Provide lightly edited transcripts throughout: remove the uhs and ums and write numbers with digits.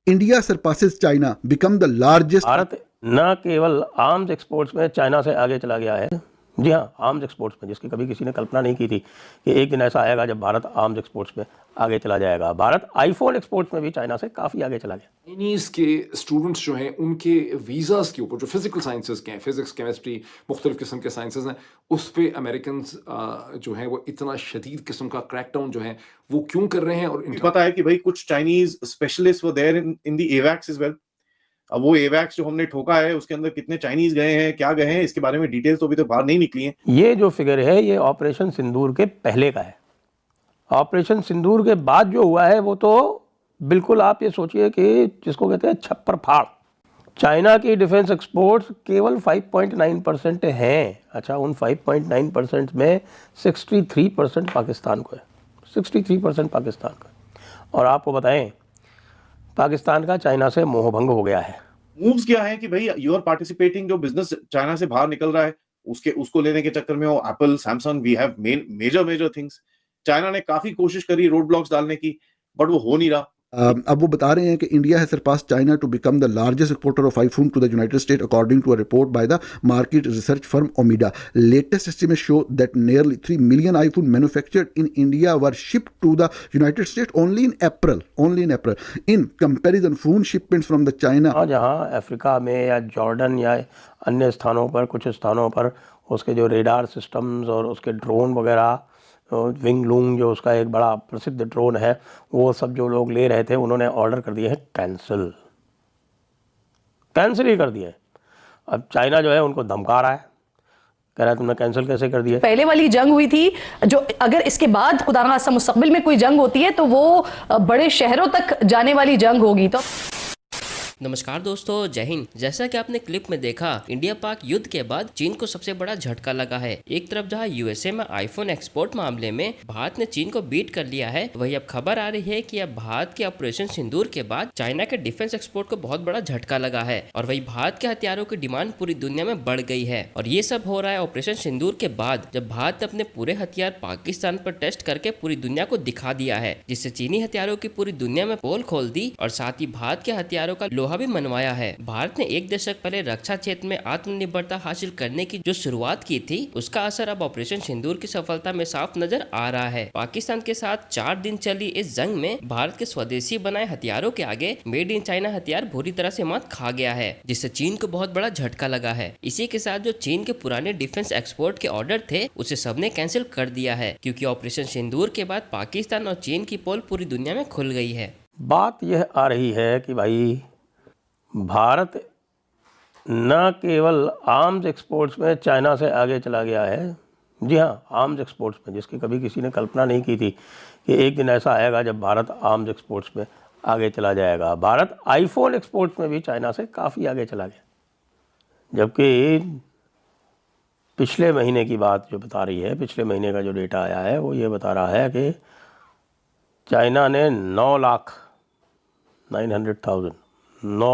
India surpasses China, become the largest. Bharat न केवल arms exports में चाइना से आगे चला गया है, जी हाँ, आर्म्स एक्सपोर्ट्स में, जिसकी कभी किसी ने कल्पना नहीं की थी कि एक दिन ऐसा आएगा जब भारत आर्म्स एक्सपोर्ट्स में आगे चला जाएगा। भारत आईफोन एक्सपोर्ट्स में भी चाइना से काफ़ी आगे चला गया। चाइनीज़ के स्टूडेंट्स जो हैं उनके वीज़ाज़ के ऊपर जो फिजिकल साइंसेज के हैं, फिजिक्स, केमिस्ट्री, मुख्तलिफ किस्म के साइंसेज हैं, उस पे अमेरिकन्स जो हैं वो इतना शदीद किस्म का क्रैकडाउन जो है वो क्यों कर रहे हैं? और पता है कि भाई कुछ चाइनीज स्पेशलिस्ट वो देयर इन द एवैक्स एज वेल। अब वो एवैक्स जो हमने ठोका है उसके अंदर कितने चाइनीज गए हैं, क्या गए हैं, इसके बारे में डिटेल्स तो अभी तो बाहर नहीं निकली हैं। ये जो फिगर है ये ऑपरेशन सिंदूर के पहले का है। ऑपरेशन सिंदूर के बाद जो हुआ है वो तो बिल्कुल आप ये सोचिए कि जिसको कहते हैं छप्पर फाड़। चाइना की डिफेंस एक्सपोर्ट्स केवल 5.9% हैं। अच्छा, उन 5.9% में 63% पाकिस्तान को है, 63% पाकिस्तान का। और आपको बताएं, पाकिस्तान का चाइना से मोहभंग हो गया है। मूव्स क्या है कि भाई यू आर पार्टिसिपेटिंग, जो बिजनेस चाइना से बाहर निकल रहा है उसको लेने के चक्कर में वो Apple, Samsung, we have major things. China ने काफी कोशिश करी रोड ब्लॉक्स डालने की, बट वो हो नहीं रहा। अब वो बता रहे हैं कि इंडिया है surpass China to become the largest exporter of iPhone to the United State according to a report by the market research firm Omdia. Latest estimate show that nearly 3 million iPhone manufactured in India were shipped to the United States only in April. In comparison, phone shipments from the China. जहाँ Africa में या Jordan या अन्य स्थानों पर, कुछ स्थानों पर उसके जो रेडार सिस्टम्स और उसके ड्रोन वगैरह, विंग लूंग जो उसका एक बड़ा प्रसिद्ध ड्रोन है, वो सब जो लोग ले रहे थे उन्होंने ऑर्डर कर दिए हैं कैंसिल ही कर दिए। अब चाइना जो है उनको धमका रहा है, कह रहा है तुमने कैंसिल कैसे कर दिया। पहले वाली जंग हुई थी, जो अगर इसके बाद खुदा ना खास्ता मुस्तकबिल में कोई जंग होती है तो वो बड़े शहरों तक जाने वाली जंग होगी। तो नमस्कार दोस्तों, जय हिंद। जैसा कि आपने क्लिप में देखा, इंडिया पाक युद्ध के बाद चीन को सबसे बड़ा झटका लगा है। एक तरफ जहां यूएसए में आईफोन एक्सपोर्ट मामले में भारत ने चीन को बीट कर लिया है, वहीं अब खबर आ रही है कि अब भारत के ऑपरेशन सिंदूर के बाद चाइना के डिफेंस एक्सपोर्ट को बहुत बड़ा झटका लगा है और वही भारत के हथियारों की डिमांड पूरी दुनिया में बढ़ गई है। और ये सब हो रहा है ऑपरेशन सिंदूर के बाद, जब भारत ने अपने पूरे हथियार पाकिस्तान पर टेस्ट करके पूरी दुनिया को दिखा दिया है, जिससे चीनी हथियारों की पूरी दुनिया में पोल खोल दी और साथ ही भारत के हथियारों का लोहा भी मनवाया है। भारत ने एक दशक पहले रक्षा क्षेत्र में आत्मनिर्भरता हासिल करने की जो शुरुआत की थी, उसका असर अब ऑपरेशन सिंदूर की सफलता में साफ नजर आ रहा है। पाकिस्तान के साथ 4 दिन चली इस जंग में भारत के स्वदेशी बनाए हथियारों के आगे मेड इन चाइना हथियार बुरी तरह से मात खा गया है, जिससे चीन को बहुत बड़ा झटका लगा है। इसी के साथ जो चीन के पुराने डिफेंस एक्सपोर्ट के ऑर्डर थे, उसे सबने कैंसिल कर दिया है, क्योंकि ऑपरेशन सिंदूर के बाद पाकिस्तान और चीन की पोल पूरी दुनिया में खुल गई है। बात यह आ रही है कि भाई भारत न केवल आर्म्स एक्सपोर्ट्स में चाइना से आगे चला गया है, जी हाँ, आर्म्स एक्सपोर्ट्स में, जिसकी कभी किसी ने कल्पना नहीं की थी कि एक दिन ऐसा आएगा जब भारत आर्म्स एक्सपोर्ट्स में आगे चला जाएगा। भारत आईफोन एक्सपोर्ट्स में भी चाइना से काफ़ी आगे चला गया, जबकि पिछले महीने की बात जो बता रही है, पिछले महीने का जो डेटा आया है वो ये बता रहा है कि चाइना ने 9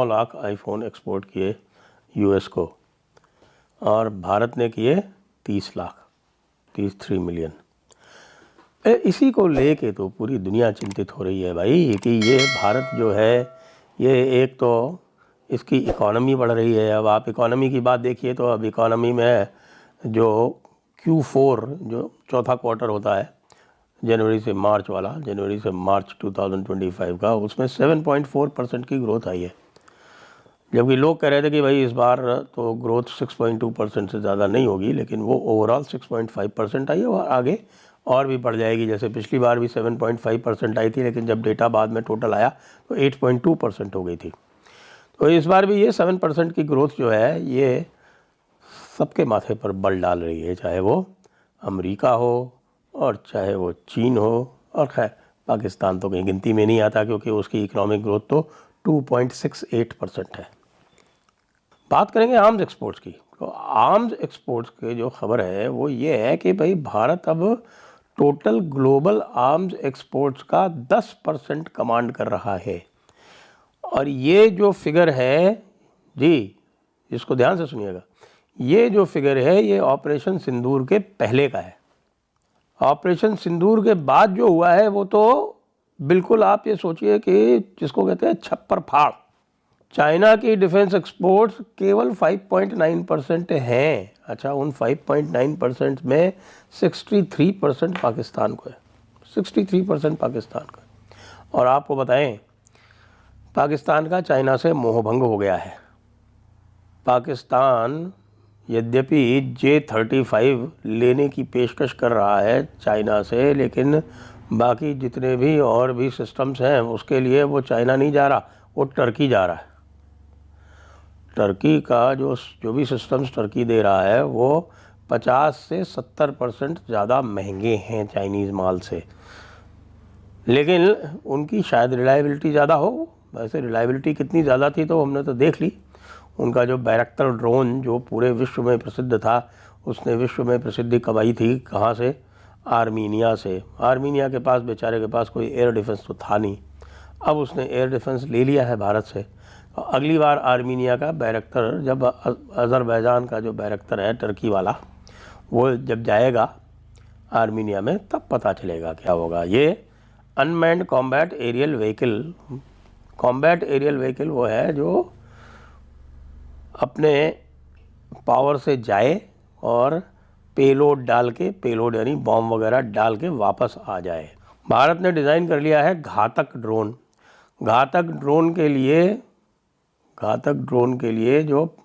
लाख आईफोन एक्सपोर्ट किए यूएस को और भारत ने किए 33 मिलियन। इसी को लेके तो पूरी दुनिया चिंतित हो रही है भाई कि ये भारत जो है, ये एक तो इसकी इकॉनमी बढ़ रही है। अब आप इकॉनमी की बात देखिए तो अब इकॉनमी में जो Q4 जो चौथा क्वार्टर होता है, जनवरी से मार्च वाला, जनवरी से मार्च 2025 का, उसमें 7.4% की ग्रोथ आई है, जबकि लोग कह रहे थे कि भाई इस बार तो ग्रोथ 6.2% से ज़्यादा नहीं होगी, लेकिन वो ओवरऑल 6.5% आई है और आगे और भी बढ़ जाएगी। जैसे पिछली बार भी 7.5% आई थी, लेकिन जब डेटा बाद में टोटल आया तो 8.2% हो गई थी। तो इस बार भी ये 7% की ग्रोथ जो है ये सबके माथे पर बल डाल रही है, चाहे वो अमेरिका हो और चाहे वो चीन हो, और खैर पाकिस्तान तो कहीं गिनती में नहीं आता क्योंकि उसकी इकोनॉमिक ग्रोथ तो 2.68% है। बात करेंगे आर्म्स एक्सपोर्ट्स की, तो आर्म्स एक्सपोर्ट्स की जो खबर है वो ये है कि भाई भारत अब टोटल ग्लोबल आर्म्स एक्सपोर्ट्स का 10% कमांड कर रहा है। और ये जो फिगर है जी, इसको ध्यान से सुनिएगा, ये जो फिगर है ये ऑपरेशन सिंदूर के पहले का है। ऑपरेशन सिंदूर के बाद जो हुआ है वो तो बिल्कुल आप ये सोचिए कि जिसको कहते हैं छप्पर फाड़, चाइना की डिफेंस एक्सपोर्ट्स केवल 5.9% हैं। अच्छा, उन 5.9% में 63% पाकिस्तान को है, 63% पाकिस्तान को है। और आपको बताएं, पाकिस्तान का चाइना से मोहभंग हो गया है। पाकिस्तान यद्यपि J-35 लेने की पेशकश कर रहा है चाइना से, लेकिन बाकी जितने भी और भी सिस्टम्स हैं उसके लिए वो चाइना नहीं जा रहा, वो टर्की जा रहा है। टर्की का जो भी सिस्टम्स टर्की दे रहा है वो 50 से 70% ज़्यादा महंगे हैं चाइनीज़ माल से, लेकिन उनकी शायद रिलायबिलिटी ज़्यादा हो। वैसे रिलायबिलिटी कितनी ज़्यादा थी तो हमने तो देख ली। उनका जो बैरक्टर ड्रोन जो पूरे विश्व में प्रसिद्ध था, उसने विश्व में प्रसिद्धि कमाई थी कहाँ से? आर्मीनिया से। आर्मीनिया के पास, बेचारे के पास कोई एयर डिफेंस तो था नहीं, अब उसने एयर डिफेंस ले लिया है भारत से। अगली बार आर्मीनिया का बैरक्टर, जब अज़रबैजान का जो बैरक्टर है टर्की वाला, वो जब जाएगा आर्मीनिया में, तब पता चलेगा क्या होगा। ये unmanned combat aerial vehicle, combat aerial vehicle वो है जो अपने पावर से जाए और पेलोड डाल के, पेलोड यानी बॉम्ब वगैरह डाल के वापस आ जाए। भारत ने डिज़ाइन कर लिया है घातक ड्रोन। घातक ड्रोन के लिए जो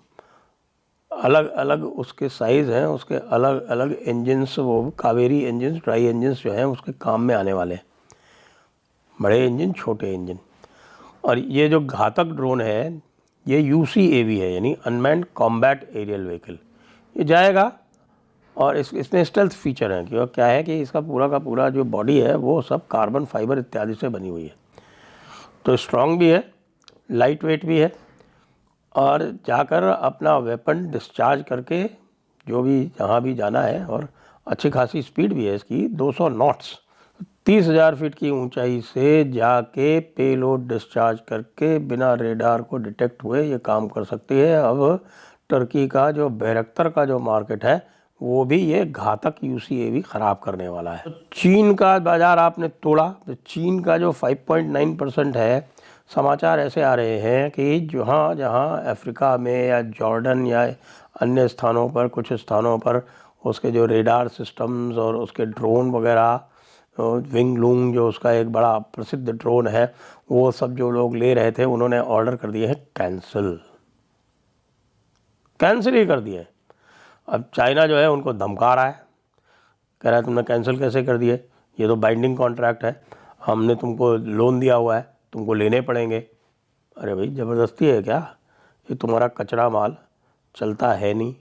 अलग अलग उसके साइज़ हैं, उसके अलग अलग इंजन्स, वो कावेरी इंजन्स, ट्राई इंजन्स जो हैं उसके काम में आने वाले, बड़े इंजन, छोटे इंजन। और ये जो घातक ड्रोन है ये UCAV है, यानी अनमैन्ड कॉम्बैट एरियल व्हीकल। ये जाएगा और इसमें स्टेल्थ फीचर है कि क्या है कि इसका पूरा का पूरा जो बॉडी है वो सब कार्बन फाइबर इत्यादि से बनी हुई है, तो स्ट्रॉन्ग भी है, लाइट वेट भी है, और जाकर अपना वेपन डिस्चार्ज करके जो भी जहाँ भी जाना है, और अच्छी खासी स्पीड भी है इसकी, 200 नॉट्स, 30,000 फीट की ऊंचाई से जाके पेलोड डिस्चार्ज करके बिना रेडार को डिटेक्ट हुए ये काम कर सकती है। अब टर्की का जो बैरक्टर का जो मार्केट है वो भी ये घातक UCAV ख़राब करने वाला है। चीन का बाज़ार आपने तोड़ा, तो चीन का जो 5.9% है, समाचार ऐसे आ रहे हैं कि जहाँ जहाँ अफ्रीका में या जॉर्डन या अन्य स्थानों पर, कुछ स्थानों पर उसके जो रेडार सिस्टम्स और उसके ड्रोन वगैरह, विंग लूंग जो उसका एक बड़ा प्रसिद्ध ड्रोन है, वो सब जो लोग ले रहे थे उन्होंने ऑर्डर कर दिए हैं कैंसिल ही कर दिए। अब चाइना जो है उनको धमका रहा है, कह रहा है तुमने कैंसिल कैसे कर दिए, ये तो बाइंडिंग कॉन्ट्रैक्ट है, हमने तुमको लोन दिया हुआ है, तुमको लेने पड़ेंगे। अरे भाई ज़बरदस्ती है क्या? ये तुम्हारा कचरा माल चलता है नहीं,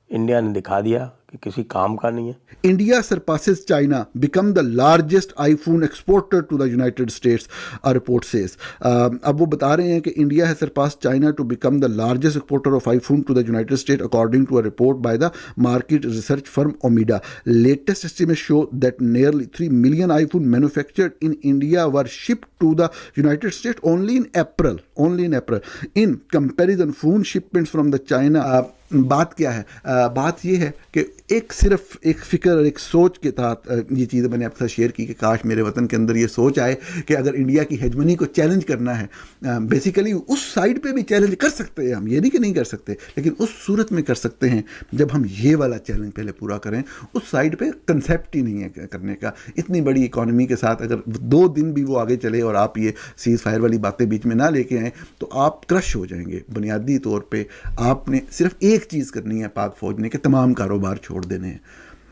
इंडिया ने दिखा दिया कि किसी काम का नहीं है। India surpasses China, become the largest iPhone exporter to the United States, a report says. अब वो बता रहे हैं कि India has surpassed China to become the largest exporter of iPhone to the United States, according to a report by the market research firm Omida. Latest estimates show that nearly 3 million iPhone manufactured in India were shipped to the United States only in April. In comparison, phone shipments from the China, बात क्या है? बात ये है कि सिर्फ एक फ़िक्र और एक सोच के तहत ये चीज़ मैंने आपके साथ शेयर की कि काश मेरे वतन के अंदर ये सोच आए कि अगर इंडिया की हेजमनी को चैलेंज करना है, बेसिकली उस साइड पे भी चैलेंज कर सकते हैं हम, ये नहीं कि नहीं कर सकते, लेकिन उस सूरत में कर सकते हैं जब हम ये वाला चैलेंज पहले पूरा करें। उस साइड पे कंसेप्ट ही नहीं है करने का। इतनी बड़ी इकॉनमी के साथ अगर 2 दिन भी वो आगे चले और आप ये सीज़ फायर वाली बातें बीच में ना लेके आएँ तो आप क्रश हो जाएंगे। बुनियादी तौर पर आपने सिर्फ एक चीज़ करनी है, पाक फौज ने, कि तमाम कारोबार छोड़ देने हैं।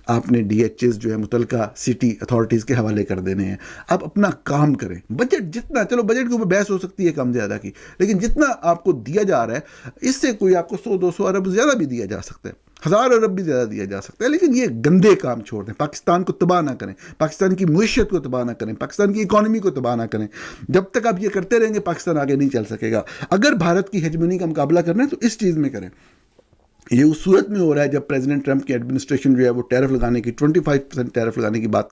आपने DHS जो है मुतलका सिटी अथॉरिटीज़ के हवाले कर देने हैं। आप अपना काम करें। बजट जितना, चलो बजट के ऊपर बहस हो सकती है कम ज़्यादा की, लेकिन जितना आपको दिया जा रहा है इससे कोई आपको 100-200 अरब ज़्यादा भी दिया जा सकता है, 1000 अरब भी ज़्यादा दिया जा सकता है, लेकिन ये गंदे काम छोड़ दें। पाकिस्तान को तबाह ना करें, पाकिस्तान की मुईशत को तबाह ना करें, पाकिस्तान की इकॉनमी को तबाह ना करें। जब तक आप ये करते रहेंगे पाकिस्तान आगे नहीं चल सकेगा। अगर भारत की हेजमनी का मुकाबला करना है तो इस चीज़ में करें। ये उस सूरत में हो रहा है जब प्रेसिडेंट ट्रंप की एडमिनिस्ट्रेशन जो है वो टैरिफ लगाने की 25% टैरिफ लगाने की बात